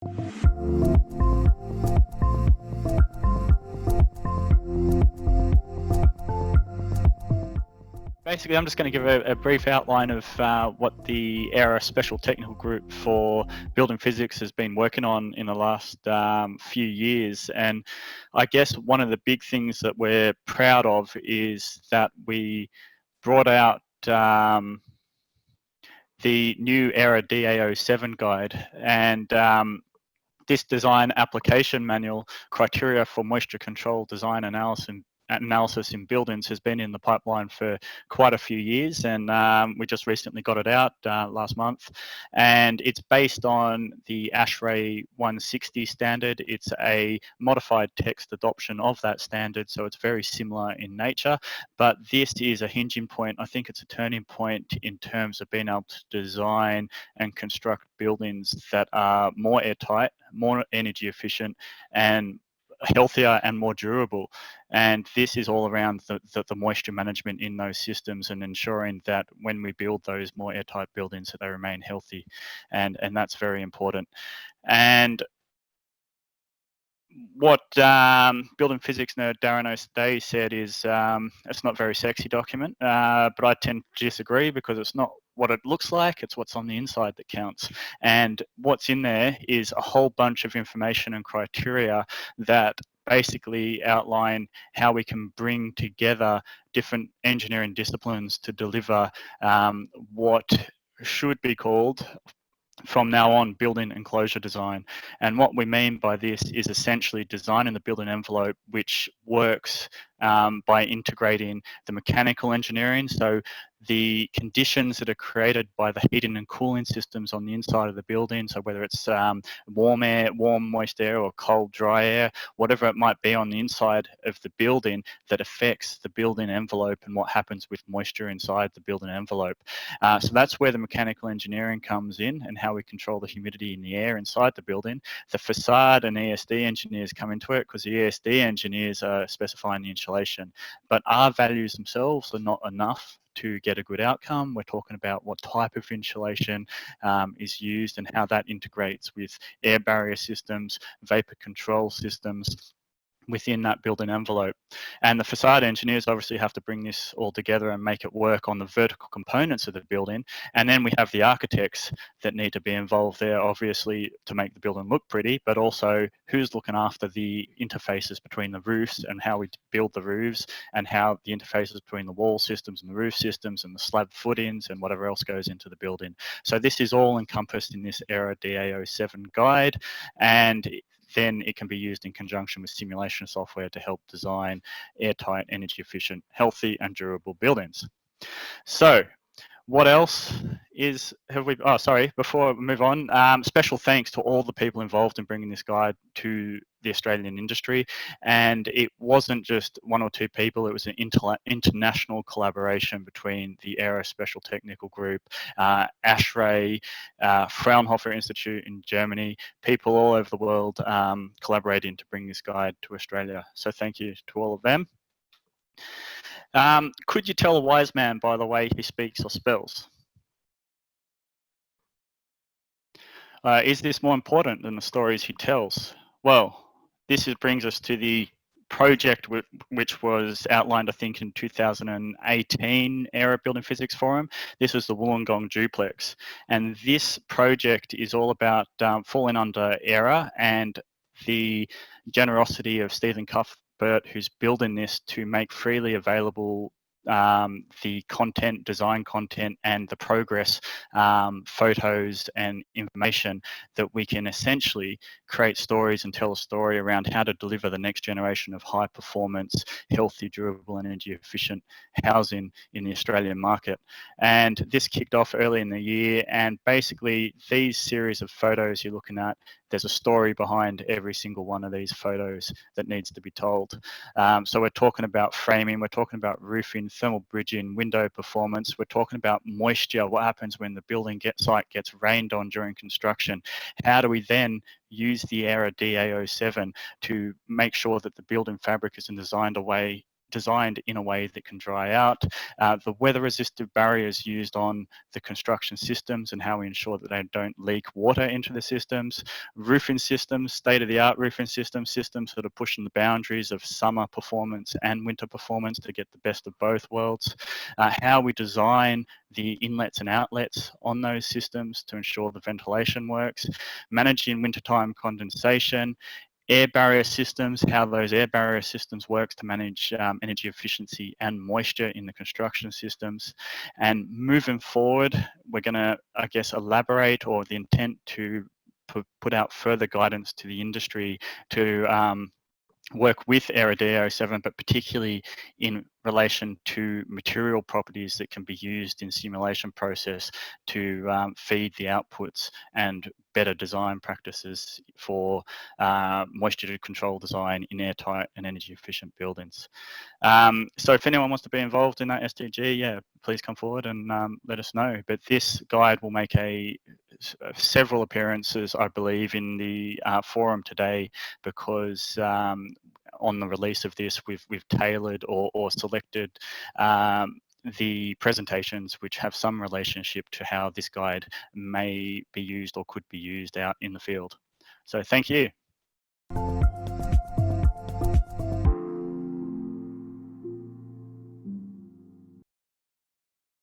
Basically, I'm just going to give a brief outline of what the ERA Special Technical Group for Building Physics has been working on in the last few years. And I guess one of the big things that we're proud of is that we brought out the new ERA DAO7 guide, and this design application manual, criteria for moisture control design analysis in buildings, has been in the pipeline for quite a few years, and we just recently got it out last month. And it's based on the ASHRAE 160 standard. It's a modified text adoption of that standard, so it's very similar in nature. But this is a hinging point. I think it's a turning point in terms of being able to design and construct buildings that are more airtight, more energy efficient, and healthier and more durable. And this is all around the moisture management in those systems and ensuring that when we build those more airtight buildings that they remain healthy, and that's very important. And what building physics nerd Darren O'Day said is it's not a very sexy document, but I tend to disagree, because it's not what it looks like, it's what's on the inside that counts. And what's in there is a whole bunch of information and criteria that basically outline how we can bring together different engineering disciplines to deliver what should be called, from now on, building enclosure design. And what we mean by this is essentially designing the building envelope which works by integrating the mechanical engineering, so the conditions that are created by the heating and cooling systems on the inside of the building, so whether it's warm air, warm moist air, or cold dry air, whatever it might be on the inside of the building that affects the building envelope and what happens with moisture inside the building envelope. So that's where the mechanical engineering comes in, and how we control the humidity in the air inside the building. The facade and ESD engineers come into it, because the ESD engineers are specifying the insulation, but our values themselves are not enough to get a good outcome. We're talking about what type of insulation is used and how that integrates with air barrier systems, vapor control systems within that building envelope. And the facade engineers obviously have to bring this all together and make it work on the vertical components of the building. And then we have the architects that need to be involved there, obviously, to make the building look pretty, but also who's looking after the interfaces between the roofs and how we build the roofs, and how the interfaces between the wall systems and the roof systems and the slab footings and whatever else goes into the building. So this is all encompassed in this ERA DAO7 guide, and then it can be used in conjunction with simulation software to help design airtight, energy efficient, healthy and durable buildings. So what else before we move on, special thanks to all the people involved in bringing this guide to the Australian industry. And it wasn't just one or two people, it was an international collaboration between the ERA Special Technical Group, ASHRAE, Fraunhofer Institute in Germany, people all over the world collaborating to bring this guide to Australia. So thank you to all of them. Could you tell a wise man by the way he speaks or spells? Is this more important than the stories he tells? Well, this brings us to the project which was outlined, I think, in 2018 ERA Building Physics Forum. This was the Wollongong Duplex. And this project is all about falling under ERA and the generosity of Stephen Cuthbert, who's building this to make freely available the content, design content, and the progress photos and information that we can essentially create stories and tell a story around how to deliver the next generation of high performance, healthy, durable and energy efficient housing in the Australian market. And this kicked off early in the year, and basically these series of photos you're looking at, there's a story behind every single one of these photos that needs to be told. So we're talking about framing, we're talking about roofing, thermal bridging, window performance, we're talking about moisture, what happens when the building site gets rained on during construction. How do we then use the ERA DAO7 to make sure that the building fabric is designed designed in a way that can dry out. The weather resistive barriers used on the construction systems and how we ensure that they don't leak water into the systems. Roofing systems, state-of-the-art roofing systems that are pushing the boundaries of summer performance and winter performance to get the best of both worlds. How we design the inlets and outlets on those systems to ensure the ventilation works. Managing wintertime condensation, air barrier systems, how those air barrier systems works to manage energy efficiency and moisture in the construction systems. And moving forward, we're going to, I guess, elaborate, or the intent to put out further guidance to the industry to work with Aerodeo 7, but particularly in relation to material properties that can be used in simulation process to feed the outputs, and better design practices for moisture control design in airtight and energy efficient buildings. So if anyone wants to be involved in that STG, yeah, please come forward and let us know. But this guide will make several appearances, I believe, in the forum today, because on the release of this, we've tailored or selected the presentations which have some relationship to how this guide may be used or could be used out in the field. So thank you.